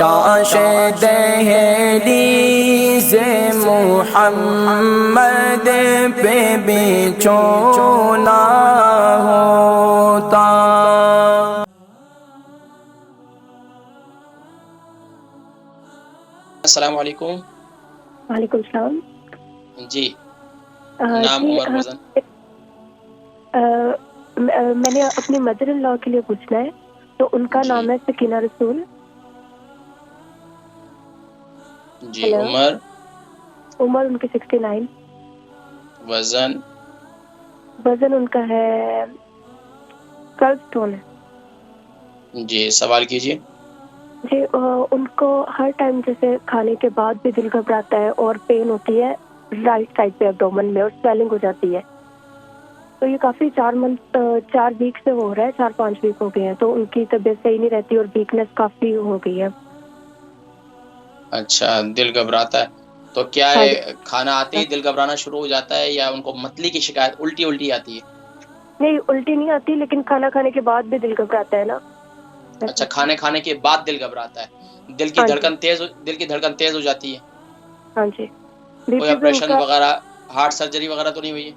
ताश दहलीज़ मुहम्मद पे बिछोना होता। अस्सलाम वालेकुम। वालेकुम सलाम। जी, नाम, उम्र, वज़न? मैंने अपनी मदर इन लॉ के लिए पूछना है, तो उनका जी। नाम है सकीना रसूल। जी, हेलो। उम्र? उम्र उनकी 69। वज़न? वजन उनका है 12 स्टोन है। जी, सवाल कीजिए। जी, उनको हर टाइम जैसे खाने के बाद भी दिल घबराता है और पेन होती है राइट साइड पे एब्डोमेन में और स्वेलिंग हो जाती है। तो ये काफ़ी 4 वीक से हो रहा है, 4-5 वीक हो गए हैं। तो उनकी तबीयत सही नहीं रहती और वीकनेस काफ़ी हो गई है। अच्छा, दिल घबराता है, तो क्या हाँ जी। है खाना आते ही दिल घबराना शुरू हो जाता है या उनको मतली की शिकायत उल्टी-उल्टी आती है? नहीं, उल्टी नहीं आती, लेकिन खाना खाने के बाद भी दिल घबराता है ना। अच्छा, खाने खाने के बाद दिल घबराता है। दिल की हाँ जी। धड़कन तेज़ हो जाती है। हाँ जी। कोई बीपी भी ऑपरेशन उनका। वग़ैरह, हार्ट सर्जरी वग़ैरह तो नहीं हुई है?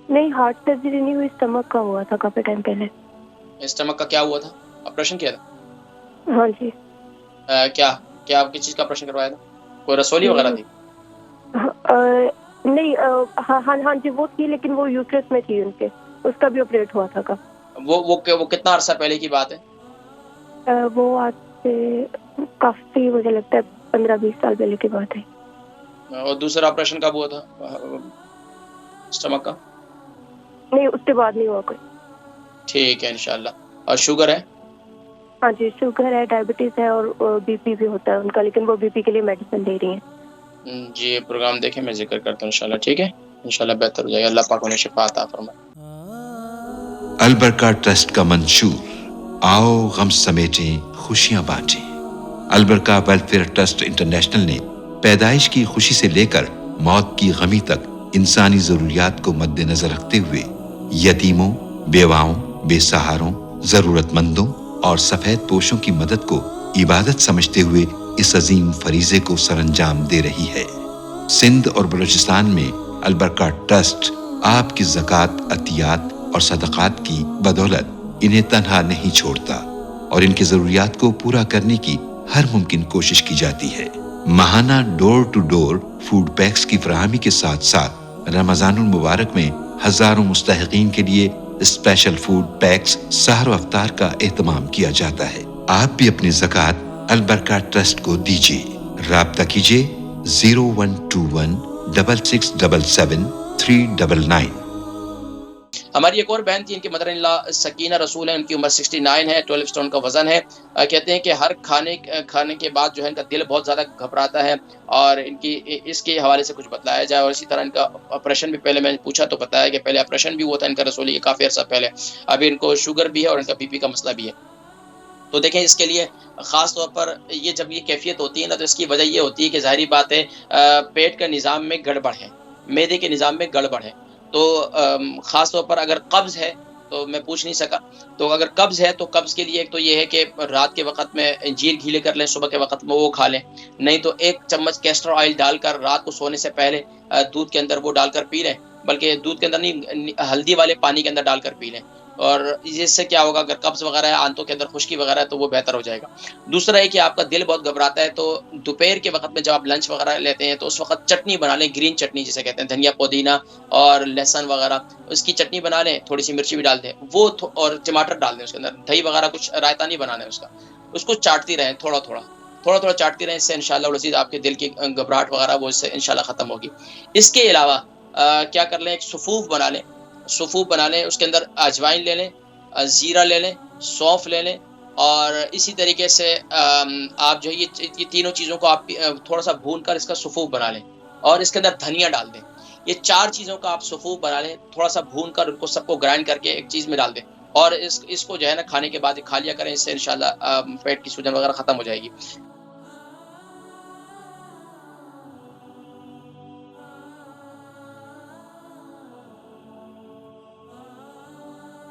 नहीं, हार्ट सर्जरी नहीं हुई, स्टमक का हुआ था काफ़ी टाइम पहले। स्टमक का क्या हुआ था? ऑपरेशन किया था? हाँ जी। क्या क्या किस चीज़ का ऑपरेशन करवाया था? कोई रसौली वग़ैरह थी? नहीं, हाँ जी, वो थी, लेकिन वो यूट्रस में थी उनके, उसका भी ऑपरेट हुआ था। वो कितना अरसा पहले की बात है? वो आज से काफ़ी, मुझे लगता है 15-20 साल पहले की बात है। और दूसरा ऑपरेशन कब हुआ था स्टमक का? नहीं, उसके बाद नहीं हुआ कोई। ठीक है इंशाल्लाह। और शुगर है? हाँ जी, शुगर है, डायबिटीज़ है और बीपी भी होता है उनका, लेकिन वो बीपी के लिए मेडिसिन ले रही हैं। जी, प्रोग्राम देखें, मैं ज़िक्र करता हूँ इंशाल्लाह, ठीक है? इंशाल्लाह बेहतर हो जाएगा। अल्लाह पाक उन्हें शिफ़ा अता फरमाए। अल बरका ट्रस्ट का मंशूर, आओ गम समेटें खुशियां बांटें। अल बरका वेलफेयर ट्रस्ट इंटरनेशनल ने पैदाइश की खुशी से लेकर मौत की गमी तक इंसानी जरूरियात को मद्देनजर रखते हुए यतीमों, बेवाओं, बेसहारों, जरूरतमंदों और सफेद पोशों की मदद को इबादत समझते हुए इस अजीम फरीजे को सरअंजाम दे रही है। सिंध और बलूचिस्तान में अल बरका ट्रस्ट आपकी ज़कात, अतियात और सदक़ात की बदौलत इन्हें तन्हा नहीं छोड़ता और इनकी ज़रूरियात को पूरा करने की हर मुमकिन कोशिश की जाती है। माहाना door to door food packs की फराहमी के साथ साथ रमज़ानुल मुबारक में हजारों मुस्तहिकीन के लिए स्पेशल फूड पैक्स सहर व अफ्तार का एहतमाम किया जाता है। आप भी अपनी ज़कात अल बरका ट्रस्ट को दीजिए। राब्ता कीजिए 0121 6677 399। हमारी एक और बहन थी, इनकी मदर इन लॉ सकीना रसूल है, उनकी उम्र 69 है, 12 स्टोन का वज़न है। कहते हैं कि हर खाने के बाद जो है इनका दिल बहुत ज़्यादा घबराता है और इनकी इसके हवाले से कुछ बताया जाए। और इसी तरह इनका ऑपरेशन भी पहले मैंने पूछा तो बताया कि पहले ऑपरेशन भी हुआ था इनका रसौली के काफ़ी अर्सा पहले। अभी इनको शुगर भी है और इनका बीपी का मसला भी है। तो देखें, इसके लिए ख़ास तौर पर ये जब ये कैफ़ियत होती है ना, तो इसकी वजह ये होती है कि ज़ाहिर बात है पेट का निज़ाम में गड़बड़ है, मैदे के निज़ाम में गड़बड़ है। तो ख़ास तौर पर अगर कब्ज़ है, तो मैं पूछ नहीं सका, तो अगर कब्ज़ है तो कब्ज़ के लिए एक तो ये है कि रात के वक़्त में अंजीर घीले कर लें, सुबह के वक़्त में वो खा लें। नहीं तो 1 चम्मच कैस्टर ऑयल डालकर रात को सोने से पहले दूध के अंदर वो डालकर पी लें, बल्कि दूध के अंदर नहीं, हल्दी वाले पानी के अंदर डालकर पी लें। और इससे क्या होगा, अगर कब्ज़ वग़ैरह है, आंतों के अंदर खुश्की वग़ैरह है, तो वो बेहतर हो जाएगा। दूसरा है कि आपका दिल बहुत घबराता है, तो दोपहर के वक़्त में जब आप लंच वग़ैरह लेते हैं, तो उस वक़्त चटनी बना लें, ग्रीन चटनी जिसे कहते हैं, धनिया, पुदीना और लहसुन वग़ैरह, उसकी चटनी बना लें, थोड़ी-सी मिर्ची भी डाल दें, वो और टमाटर डाल दें उसके अंदर, दही वग़ैरह कुछ रायता नहीं बनाना है उसका। उसको चाटती रहें थोड़ा-थोड़ा, थोड़ा-थोड़ा चाटती रहें, इससे इंशाअल्लाह अज़ीज़ आपके दिल की घबराहट वग़ैरह वो इससे इंशाअल्लाह ख़त्म होगी। इसके अलावा क्या कर लें, एक सफ़ूफ़ बना लें, सफ़ूफ़ बना लें, उसके अंदर अजवाइन ले लें, ज़ीरा ले लें, सौंफ ले लें और इसी तरीके से आप जो है ये तीनों चीज़ों को आप थोड़ा-सा भूनकर इसका सफ़ूफ़ बना लें और इसके अंदर धनिया डाल दें। ये 4 चीज़ों का आप सफ़ूफ़ बना लें, थोड़ा-सा भूनकर उनको सबको ग्राइंड करके एक चीज़ में डाल दें और इसको जो है ना खाने के बाद खा लिया करें, इससे इंशाअल्लाह पेट की सूजन वगैरह ख़त्म हो जाएगी।